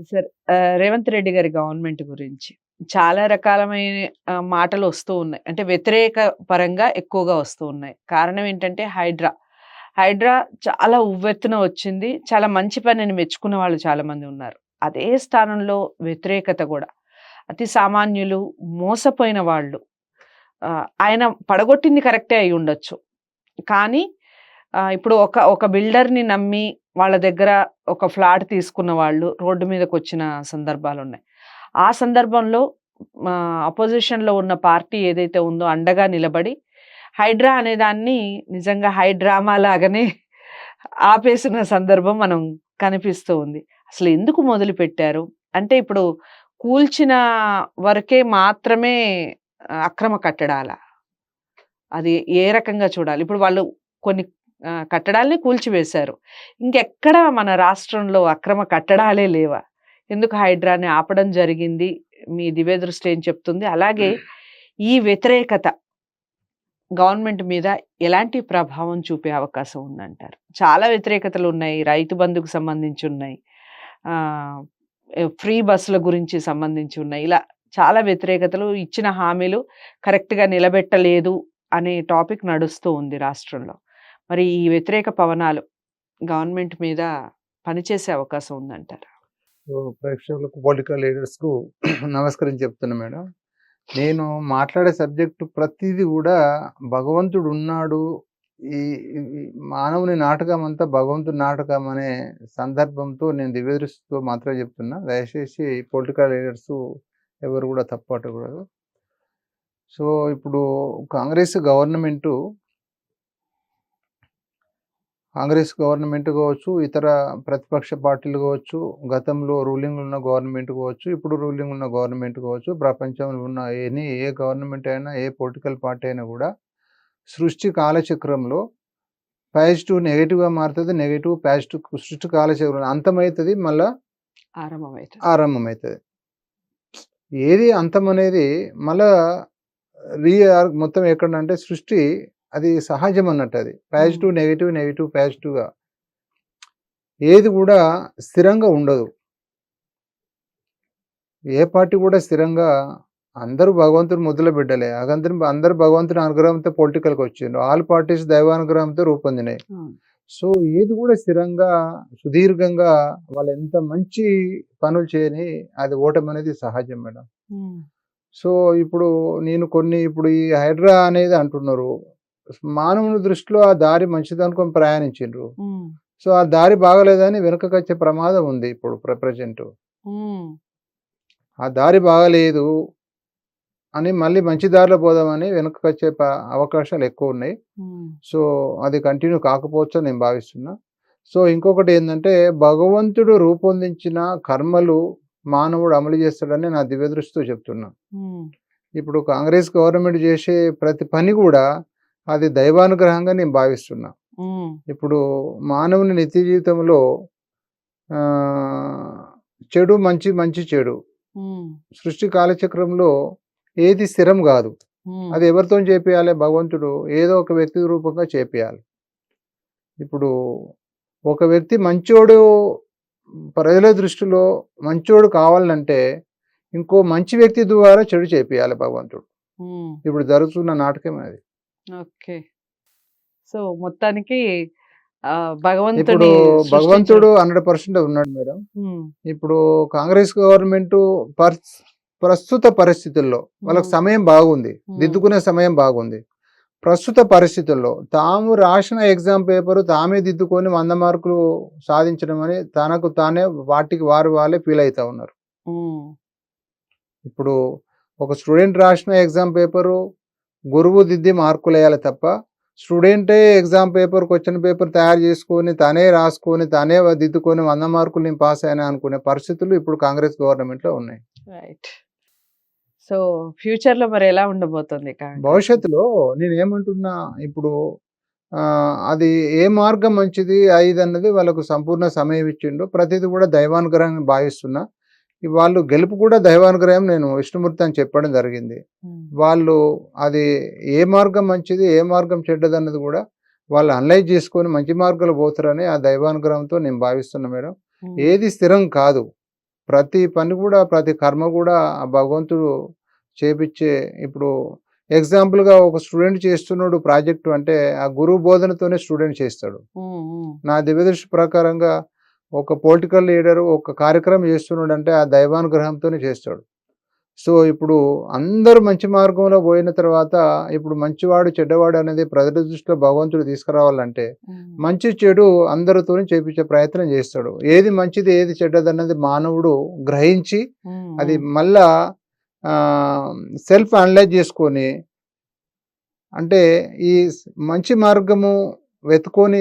Sir Revanth Reddy గారి government గురించి చాలా రకాలమైన మాటలు వస్తూ ఉన్నాయి. అంటే వ్యతిరేక పరంగా ఎక్కువగా వస్తూ ఉన్నాయి. కారణం ఏంటంటే హైడ్రా చాలా ఉవ్వెత్తున వచ్చింది. చాలా మంచి పనిని మెచ్చుకున్న వాళ్ళు చాలామంది ఉన్నారు. అదే స్థానంలో వ్యతిరేకత గూడా. అతి సామాన్యులు, మోసపోయిన వాళ్ళు ఆయన పడగొట్టింది కరెక్టే అయ్యుండొచ్చు. కానీ ఇప్పుడు ఒక బిల్డర్‌ని నమ్మి వాళ్ళ దగ్గర ఒక ఫ్లాట్ తీసుకున్న వాళ్ళు రోడ్డు మీదకొచ్చిన సందర్భాలున్నాయి. ఆ సందర్భంలో అపోజిషన్‌లో ఉన్న పార్టీ ఏదైతే ఉందో అండగా నిలబడి హైడ్రా అనే దాన్ని నిజంగా హైడ్రామా లాగానే ఆపేసిన సందర్భం మనం కనిపిస్తూ ఉంది. అసలు ఎందుకు మొదలుపెట్టారు? అంటే ఇప్పుడు కూల్చిన వరకే మాత్రమే అక్రమ కట్టడాలా? అది ఏ రకంగా చూడాలి? ఇప్పుడు వాళ్ళు కొన్ని కట్టడాల్ని కూల్చివేశారు. ఇంకెక్కడ మన రాష్ట్రంలో అక్రమ కట్టడాలే లేవా? ఎందుకు హైడ్రాని ఆపడం జరిగింది? మీ దివ్య దృష్టి ఏం చెప్తుంది? అలాగే ఈ వ్యతిరేకత గవర్నమెంట్ మీద ఎలాంటి ప్రభావం చూపే అవకాశం ఉందంటారు? చాలా వ్యతిరేకతలున్నాయి. రైతు బంధుకు సంబంధించి ఉన్నాయి. ఫ్రీ బస్సుల గురించి సంబంధించి ఉన్నాయి. ఇలా చాలా వ్యతిరేకతలు, ఇచ్చిన హామీలు కరెక్ట్‌గా నిలబెట్టలేదు అనే టాపిక్ నడుస్తూ ఉంది రాష్ట్రంలో. మరి ఈ వ్యతిరేక పవనాలు గవర్నమెంట్ మీద పనిచేసే అవకాశం ఉందంటారా? ప్రేక్షకులకు, పొలిటికల్ లీడర్స్‌కు నమస్కరించి చెప్తున్నా మేడం. నేను మాట్లాడే సబ్జెక్టు ప్రతిదీ కూడా భగవంతుడున్నాడు. ఈ మానవుని నాటకం అంతా భగవంతుడి నాటకం అనే సందర్భంతో నేను దివ్య దృష్టితో మాత్రమే చెప్తున్నా. దయచేసి పొలిటికల్ లీడర్స్ ఎవరు కూడా తప్పు పట్టకూడదు. సో ఇప్పుడు కాంగ్రెస్ గవర్నమెంట్ కావచ్చు, ఇతర ప్రతిపక్ష పార్టీలు కావచ్చు, గతంలో రూలింగ్ ఉన్న గవర్నమెంట్ కావచ్చు, ఇప్పుడు రూలింగ్ ఉన్న గవర్నమెంట్ కావచ్చు, ప్రపంచంలో ఉన్న ఏ గవర్నమెంట్ అయినా, ఏ పొలిటికల్ పార్టీ అయినా కూడా సృష్టి కాలచక్రంలో పాజిటివ్ నెగిటివ్గా మారుతుంది, నెగిటివ్ పాజిటివ్. సృష్టి కాలచక్రం అంతమవుతుంది, మళ్ళా ఆరంభమవుతుంది. ఏది అంతం అనేది మళ్ళా మొత్తం ఎక్కడంటే సృష్టి అది సహజం అన్నట్టు. అది పాజిటివ్ నెగిటివ్, నెగిటివ్ పాజిటివ్గా ఏది కూడా స్థిరంగా ఉండదు. ఏ పార్టీ కూడా స్థిరంగా, అందరూ భగవంతుడు ముద్దుల బిడ్డలే. అందరూ భగవంతుని అనుగ్రహంతో పొలిటికల్కి వచ్చిండ్రు. ఆల్ పార్టీస్ దైవానుగ్రహంతో రూపొందినాయి. సో ఏది కూడా స్థిరంగా సుదీర్ఘంగా వాళ్ళు ఎంత మంచి పనులు చేయని అది ఓటమి అనేది సహజం మేడం. సో ఇప్పుడు ఈ హైడ్రా అనేది అంటున్నారు, మానవుని దృష్టిలో ఆ దారి మంచిది అనుకొని ప్రయాణించిండ్రు. సో ఆ దారి బాగలేదని వెనుకకు వచ్చే ప్రమాదం ఉంది. ఇప్పుడు ప్రజెంట్ ఆ దారి బాగలేదు అని మళ్ళీ మంచి దారిలో పోదామని వెనుకకు వచ్చే అవకాశాలు ఎక్కువ ఉన్నాయి. సో అది కంటిన్యూ కాకపోవచ్చని నేను భావిస్తున్నా. సో ఇంకొకటి ఏంటంటే, భగవంతుడు రూపొందించిన కర్మలు మానవుడు అమలు చేస్తాడని నా దివ్య దృష్టితో చెప్తున్నా. ఇప్పుడు కాంగ్రెస్ గవర్నమెంట్ చేసే ప్రతి పని కూడా అది దైవానుగ్రహంగా నేను భావిస్తున్నా. ఇప్పుడు మానవుని నిత్య జీవితంలో చెడు మంచి, మంచి చెడు, సృష్టి కాలచక్రంలో ఏది స్థిరం కాదు. అది ఎవరితో చేపియాలి? భగవంతుడు ఏదో ఒక వ్యక్తి రూపంగా చేపియాలి. ఇప్పుడు ఒక వ్యక్తి మంచోడు, ప్రజల దృష్టిలో మంచోడు కావాలంటే ఇంకో మంచి వ్యక్తి ద్వారా చెడు చేపియాలి భగవంతుడు. ఇప్పుడు జరుగుతున్న నాటకం అది. ఓకే. సో మొత్తానికి ఇప్పుడు భగవంతుడు 100% ఉన్నాడు మేడం. ఇప్పుడు కాంగ్రెస్ గవర్నమెంట్ ప్రస్తుత పరిస్థితుల్లో వాళ్ళకి సమయం బాగుంది, దిద్దుకునే సమయం బాగుంది. ప్రస్తుత పరిస్థితుల్లో తాము రాసిన ఎగ్జామ్ పేపర్ తామే దిద్దుకొని 100 మార్కులు సాధించడం అని తనకు తానే వాటికి వాళ్ళే ఫీల్ అవుతా ఉన్నారు. ఇప్పుడు ఒక స్టూడెంట్ రాసిన ఎగ్జామ్ పేపరు గురువు దిద్ది మార్కులు వేయాలి తప్ప, స్టూడెంటే ఎగ్జామ్ పేపర్ క్వశ్చన్ పేపర్ తయారు చేసుకొని తానే రాసుకొని తానే దిద్దుకొని 100 మార్కులు నేను పాస్ అయినా అనుకునే పరిస్థితులు ఇప్పుడు కాంగ్రెస్ గవర్నమెంట్లో ఉన్నాయి. రైట్. సో ఫ్యూచర్లో మరి ఎలా ఉండబోతుంది భవిష్యత్తులో? నేను ఏమంటున్నా, ఇప్పుడు అది ఏ మార్గం మంచిది అన్నది వాళ్ళకు సంపూర్ణ సమయం ఇచ్చిండు. ప్రతిదీ కూడా దైవానుగ్రహాన్ని భావిస్తున్నా. వాళ్ళు గెలుపు కూడా దైవానుగ్రహం నేను విష్ణుమూర్తి అని చెప్పడం జరిగింది. వాళ్ళు అది ఏ మార్గం మంచిది, ఏ మార్గం చెడ్డది అన్నది కూడా వాళ్ళు అనలైజ్ చేసుకొని మంచి మార్గంలో పోతారని ఆ దైవానుగ్రహంతో నేను భావిస్తున్నా మేడం. ఏది స్థిరం కాదు. ప్రతి పని కూడా, ప్రతి కర్మ కూడా ఆ భగవంతుడు చేపిచ్చే ఇప్పుడు ఎగ్జాంపుల్‌గా ఒక స్టూడెంట్ చేస్తున్నాడు ప్రాజెక్టు అంటే, ఆ గురువు బోధనతోనే స్టూడెంట్ చేస్తాడు. హ్మ్. హ్మ్. నా దివ్యదృష్టి ప్రకారంగా ఒక పొలిటికల్ లీడరు ఒక కార్యక్రమం చేస్తున్నాడంటే, ఆ దైవానుగ్రహంతోనే చేస్తాడు. సో, ఇప్పుడు అందరూ మంచి మార్గంలో పోయిన తర్వాత, ఇప్పుడు మంచివాడు, చెడ్డవాడు అనేది ప్రజల దృష్టిలో భగవంతుడు తీసుకురావాలంటే, హ్మ్. మంచి, చెడు అందరితోని చేపించే ప్రయత్నం చేస్తాడు. ఏది మంచిది, ఏది చెడ్డదన్నది మానవుడు గ్రహించి, హ్మ్. అది హ్మ్. మళ్ళా ఆహ్, సెల్ఫ్ అనలైజ్ చేసుకొని, అంటే ఈ మంచి మార్గము వెతుకొని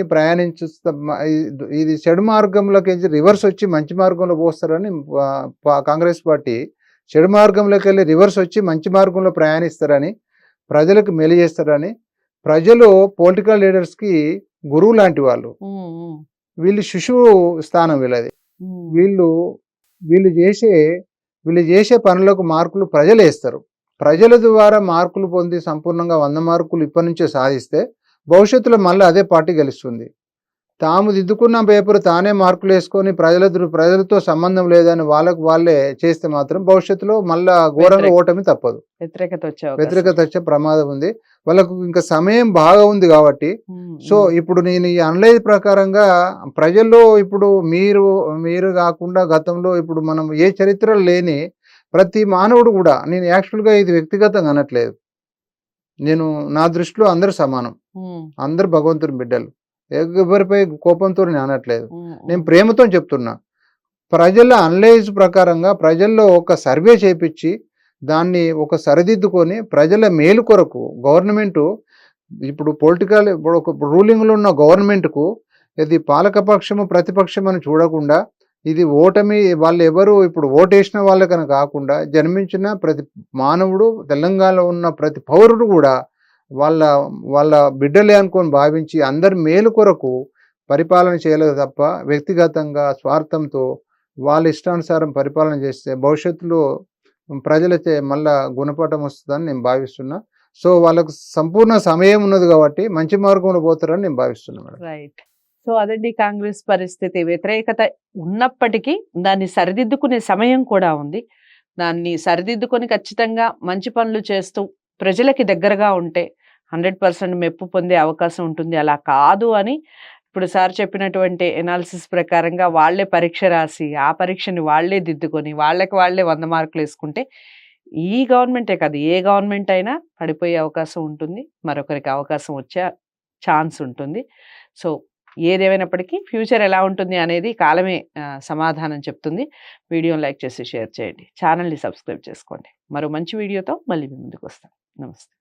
ఇది చెడు మార్గంలోకెళ్ళి రివర్స్ వచ్చి మంచి మార్గంలో పోస్తారని కాంగ్రెస్ పార్టీ చెడు మార్గంలోకెళ్ళి రివర్స్ వచ్చి మంచి మార్గంలో ప్రయాణిస్తారని, ప్రజలకు మేలు చేస్తారని, ప్రజలు పొలిటికల్ లీడర్స్‌కి గురువు లాంటి వాళ్ళు. హ్మ్. హ్మ్. వీళ్ళు శిశువు స్థానం వీళ్ళది. హ్మ్. వీళ్ళు వీళ్ళు చేసే వీళ్ళు చేసే పనులకు మార్కులు ప్రజలేస్తారు. ప్రజల ద్వారా మార్కులు పొంది సంపూర్ణంగా 100 మార్కులు ఇప్పటి నుంచే సాధిస్తే, భవిష్యత్తులో మళ్ళీ అదే పార్టీ గెలుస్తుంది. తాము దిద్దుకున్న పేపర్ తానే మార్కులేసుకొని ప్రజలతో సంబంధం లేదని వాళ్ళకి వాళ్ళే చేస్తే మాత్రం భవిష్యత్తులో మళ్ళా ఘోరంగా ఓటమి తప్పదు. వ్యతిరేకత వచ్చే అవకాశం. వ్యతిరేకత వచ్చే ప్రమాదం ఉంది. వాళ్ళకు ఇంకా సమయం బాగా ఉంది కాబట్టి, హ్మ్. సో హ్మ్. ఇప్పుడు నేను ఈ అనలైజ్ ప్రకారంగా ప్రజల్లో ఇప్పుడు మీరు గాకుండా గతంలో ఇప్పుడు మనం ఏ చరిత్రలో లేని ప్రతి మానవుడు గూడా, నేను యాక్చువల్‌గా ఇది వ్యక్తిగతంగా అనట్లేదు. నేను నా దృష్టిలో అందరూ సమానం. హ్మ్. అందరూ భగవంతుని బిడ్డలు. ఎవ్వరిపై కోపంతో నేను అనట్లేదు. హ్మ్. నేను హ్మ్. ప్రేమతోని చెప్తున్నా. ప్రజల అనలైజ్ ప్రకారంగా ప్రజల్లో ఒక సర్వే చేపిచ్చి, దాన్ని ఒక సరిదిద్దుకొని ప్రజల మేలు కొరకు గవర్నమెంటు ఇప్పుడు ఒక రూలింగ్‌లో ఉన్న గవర్నమెంట్‌కు ఇది పాలకపక్షము, ప్రతిపక్షం అని చూడకుండా, ఇది ఓటమి వాళ్ళెవరు ఇప్పుడు ఓటేసిన వాళ్ళకని కాకుండా, జన్మించిన ప్రతి మానవుడు, తెలంగాణలో ఉన్న ప్రతి పౌరుడు గూడా వాళ్ళ వాళ్ళ బిడ్డలే అనుకోని భావించి అందరి మేలు కొరకు పరిపాలన చేయలేదు తప్ప, వ్యక్తిగతంగా స్వార్థంతో వాళ్ళ ఇష్టానుసారం పరిపాలన చేస్తే భవిష్యత్తులో ప్రజలచే మళ్ళా గుణపాఠం వస్తదని నేను భావిస్తున్నా. సో, వాళ్ళకు సంపూర్ణ సమయం ఉన్నది గాబట్టి, మంచి మార్గంలో పోతారని నేను భావిస్తున్నా మేడం. రైట్. సో, అదండి కాంగ్రెస్ పరిస్థితి. వ్యతిరేకత ఉన్నప్పటికీ దాన్ని సరిదిద్దుకునే సమయం కూడా ఉంది. దాన్ని సరిదిద్దుకొని ఖచ్చితంగా మంచి పనులు చేస్తూ ప్రజలకి దగ్గరగా ఉంటే 100% మెప్పు పొందే అవకాశం ఉంటుంది. అలా కాదు అని ఇప్పుడు సార్ చెప్పినటువంటి ఎనాలిసిస్ ప్రకారంగా వాళ్ళే పరీక్ష రాసి, ఆ పరీక్షని వాళ్ళే దిద్దుకొని, వాళ్ళకి వాళ్ళే 100 మార్కులేసుకుంటే ఈ గవర్నమెంటే కాదు, ఏ గవర్నమెంట్ అయినా పడిపోయే అవకాశం ఉంటుంది. మరొకరికి అవకాశం వచ్చే ఛాన్స్ ఉంటుంది. సో, ఏదేమైనప్పటికీ ఫ్యూచర్ ఎలా ఉంటుంది అనేది కాలమే సమాధానం చెప్తుంది. వీడియోని లైక్ చేసి షేర్ చేయండి. ఛానెల్‌ని సబ్స్క్రైబ్ చేసుకోండి. మరో మంచి వీడియోతో మళ్ళీ మీ ముందుకొస్తాను. నమస్తే.